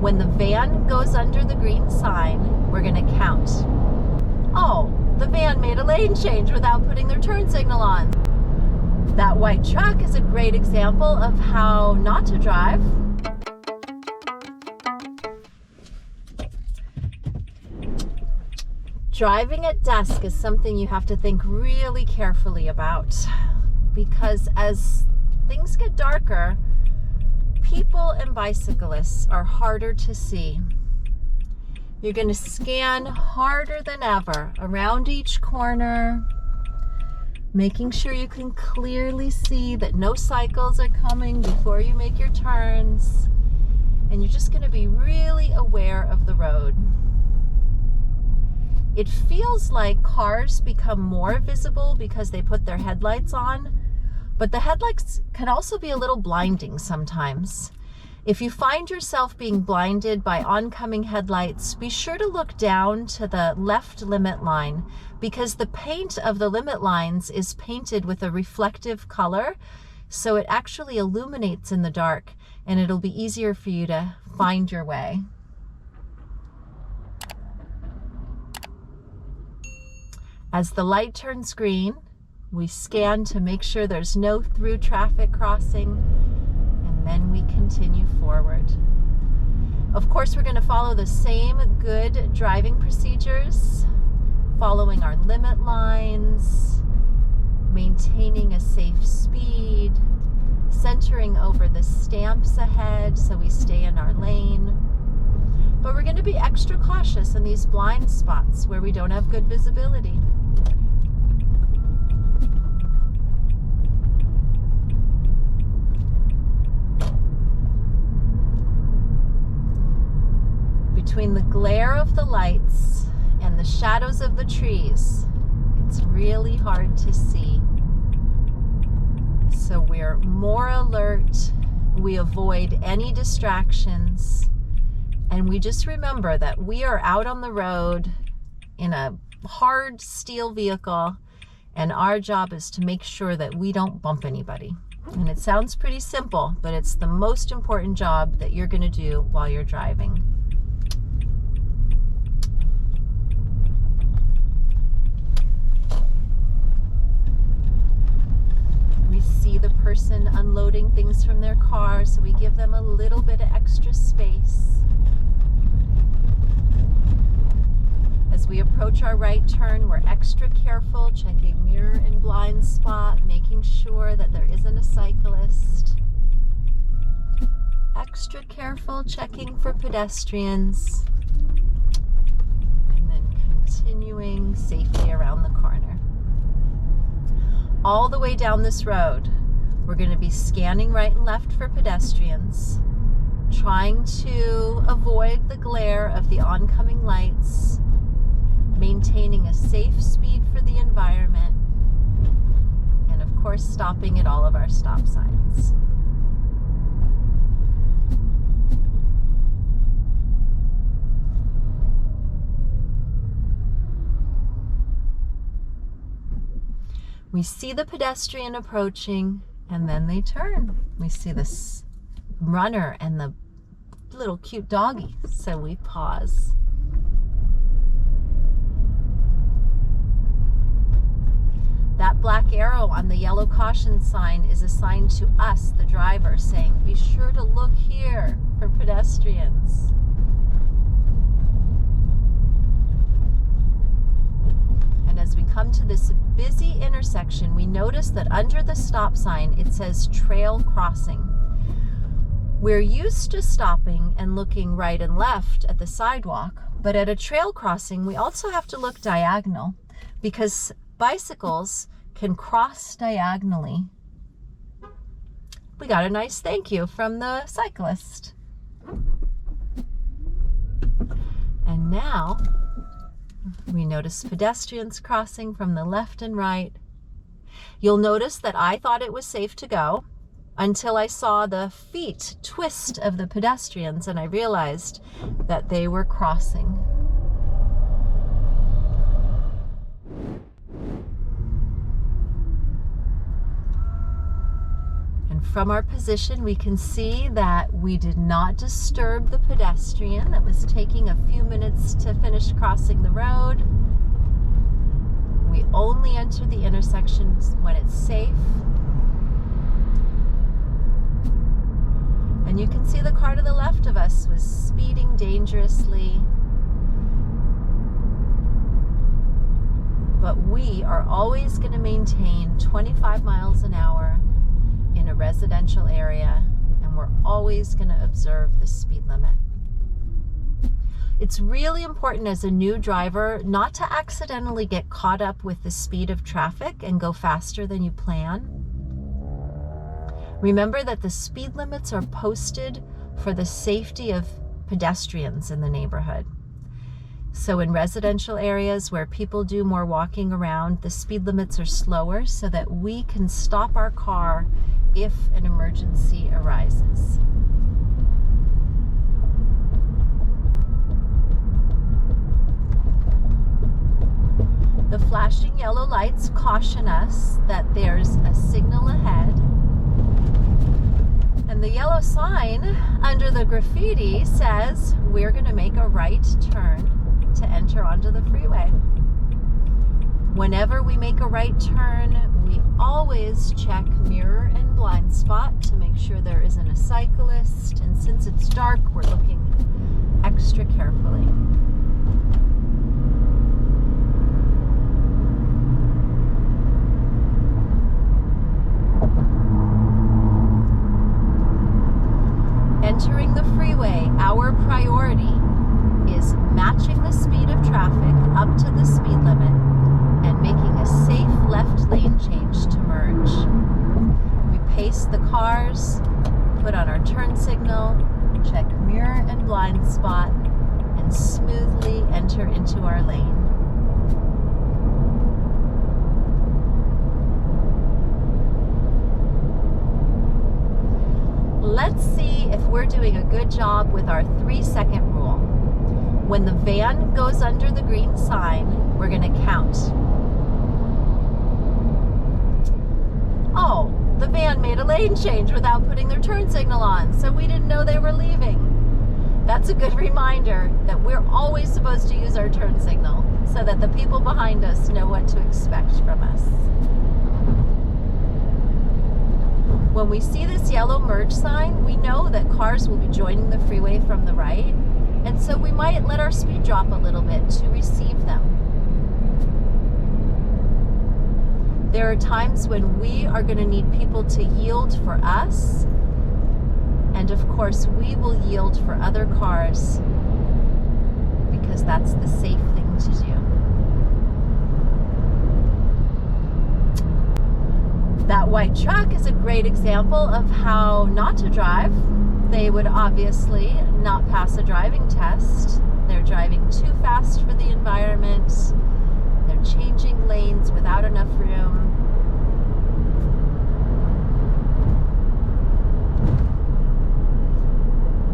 When the van goes under the green sign, we're gonna count. Oh, the van made a lane change without putting their turn signal on. That white truck is a great example of how not to drive. Driving at dusk is something you have to think really carefully about, because as things get darker, people and bicyclists are harder to see. You're going to scan harder than ever around each corner, making sure you can clearly see that no cycles are coming before you make your turns, and you're just going to be really aware of the road. It feels like cars become more visible because they put their headlights on, but the headlights can also be a little blinding sometimes. If you find yourself being blinded by oncoming headlights, be sure to look down to the left limit line, because the paint of the limit lines is painted with a reflective color, so it actually illuminates in the dark, and it'll be easier for you to find your way. As the light turns green, we scan to make sure there's no through traffic crossing, and then we continue forward. Of course, we're going to follow the same good driving procedures, following our limit lines, maintaining a safe speed, centering over the stamps ahead so we stay in our lane. But we're going to be extra cautious in these blind spots where we don't have good visibility. Between the glare of the lights and the shadows of the trees, it's really hard to see. So we're more alert, we avoid any distractions, and we just remember that we are out on the road in a hard steel vehicle, and our job is to make sure that we don't bump anybody. And it sounds pretty simple, but it's the most important job that you're going to do while you're driving. We see the person unloading things from their car, so we give them a little bit of extra space. As we approach our right turn, we're extra careful, checking mirror and blind spot, making sure that there isn't a cyclist. Extra careful, checking for pedestrians. And then continuing safely around the corner. All the way down this road, we're going to be scanning right and left for pedestrians, trying to avoid the glare of the oncoming lights, maintaining a safe speed for the environment, and of course stopping at all of our stop signs. We see the pedestrian approaching, and then they turn. We see this runner and the little cute doggy, so we pause. That black arrow on the yellow caution sign is a sign to us, the driver, saying, be sure to look here for pedestrians. And as we come to this busy intersection, we notice that under the stop sign, it says trail crossing. We're used to stopping and looking right and left at the sidewalk, but at a trail crossing, we also have to look diagonal, because bicycles can cross diagonally. We got a nice thank you from the cyclist. And now we notice pedestrians crossing from the left and right. You'll notice that I thought it was safe to go until I saw the feet twist of the pedestrians, and I realized that they were crossing. And And from our position, we can see that we did not disturb the pedestrian that was taking a few minutes to finish crossing the road. We only enter the intersections when it's safe. And you can see the car to the left of us was speeding dangerously. But we are always going to maintain 25 miles an hour in a residential area, and we're always going to observe the speed limit. It's really important as a new driver not to accidentally get caught up with the speed of traffic and go faster than you plan. Remember that the speed limits are posted for the safety of pedestrians in the neighborhood. So in residential areas where people do more walking around, the speed limits are slower so that we can stop our car if an emergency arises. The flashing yellow lights caution us that there's a signal ahead. And the yellow sign under the graffiti says we're going to make a right turn to enter onto the freeway. Whenever we make a right turn, we always check mirror and blind spot to make sure there isn't a cyclist. And since it's dark, we're looking extra carefully. Entering the freeway, our priority is matching the speed of traffic up to the speed limit and making a safe left lane change to merge. We pace the cars, put on our turn signal, check mirror and blind spot, and smoothly enter into our lane. Let's see if we're doing a good job with our 3-second rule. When the van goes under the green sign, we're going to count. Oh, the van made a lane change without putting their turn signal on, so we didn't know they were leaving. That's a good reminder that we're always supposed to use our turn signal so that the people behind us know what to expect from us. When we see this yellow merge sign, we know that cars will be joining the freeway from the right, and so we might let our speed drop a little bit to receive them. There are times when we are going to need people to yield for us, and of course we will yield for other cars because that's the safe thing to do. That white truck is a great example of how not to drive. They would obviously not pass a driving test. They're driving too fast for the environment. They're changing lanes without enough room.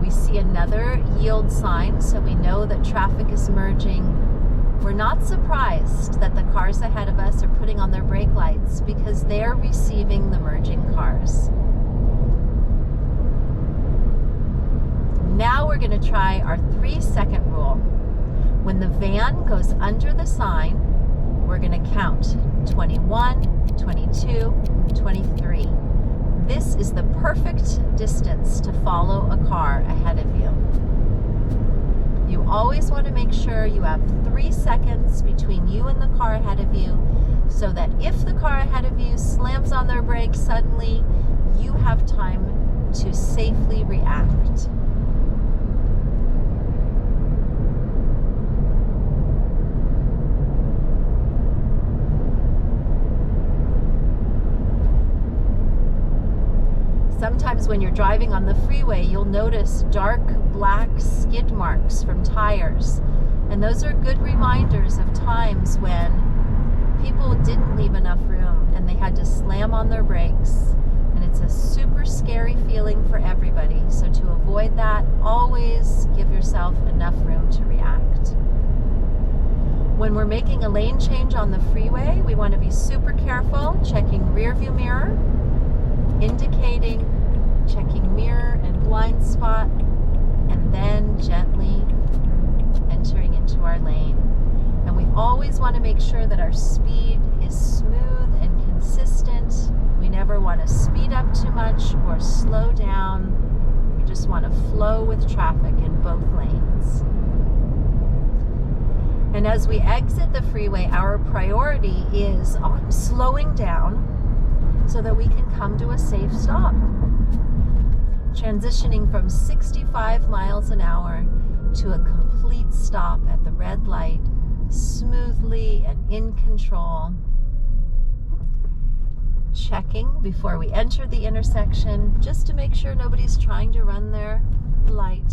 We see another yield sign, so we know that traffic is merging. We're not surprised that the cars ahead of us are putting on their brake lights because they're receiving the merging cars. Now we're going to try our 3-second rule. When the van goes under the sign, we're going to count 21, 22, 23. This is the perfect distance to follow a car ahead of you. You always want to make sure you have 3 seconds between you and the car ahead of you so that if the car ahead of you slams on their brakes suddenly, you have time to safely react. Sometimes when you're driving on the freeway, you'll notice dark black skid marks from tires. And those are good reminders of times when people didn't leave enough room and they had to slam on their brakes. And it's a super scary feeling for everybody. So to avoid that, always give yourself enough room to react. When we're making a lane change on the freeway, we want to be super careful, checking rear view mirror, indicating, checking mirror and blind spot, and then gently entering into our lane. And we always want to make sure that our speed is smooth and consistent. We never want to speed up too much or slow down. We just want to flow with traffic in both lanes. And as we exit the freeway, our priority is on slowing down so that we can come to a safe stop. Transitioning from 65 miles an hour to a complete stop at the red light, smoothly and in control. Checking before we enter the intersection, just to make sure nobody's trying to run their light.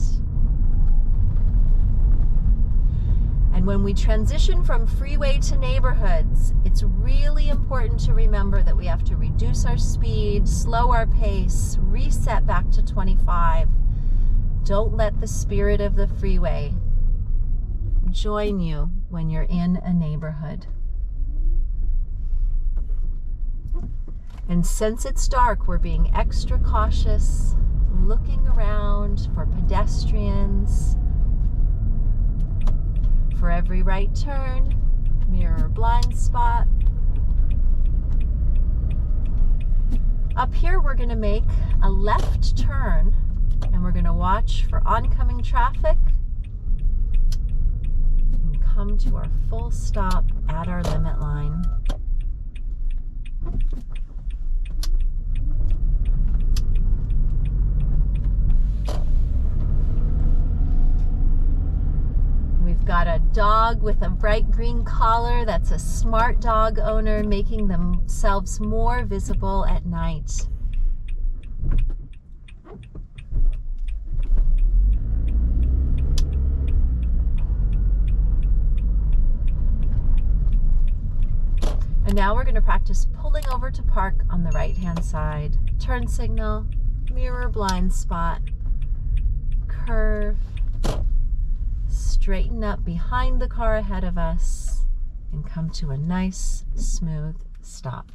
And when we transition from freeway to neighborhoods, it's really important to remember that we have to reduce our speed, slow our pace, reset back to 25. Don't let the spirit of the freeway join you when you're in a neighborhood. And since it's dark, we're being extra cautious, looking around for pedestrians. For every right turn, mirror blind spot. Up here, we're going to make a left turn, and we're going to watch for oncoming traffic and come to our full stop at our limit line. We've got a dog with a bright green collar. That's a smart dog owner making themselves more visible at night. And now we're going to practice pulling over to park on the right-hand side. Turn signal, mirror blind spot, curve, straighten up behind the car ahead of us, and come to a nice, smooth stop.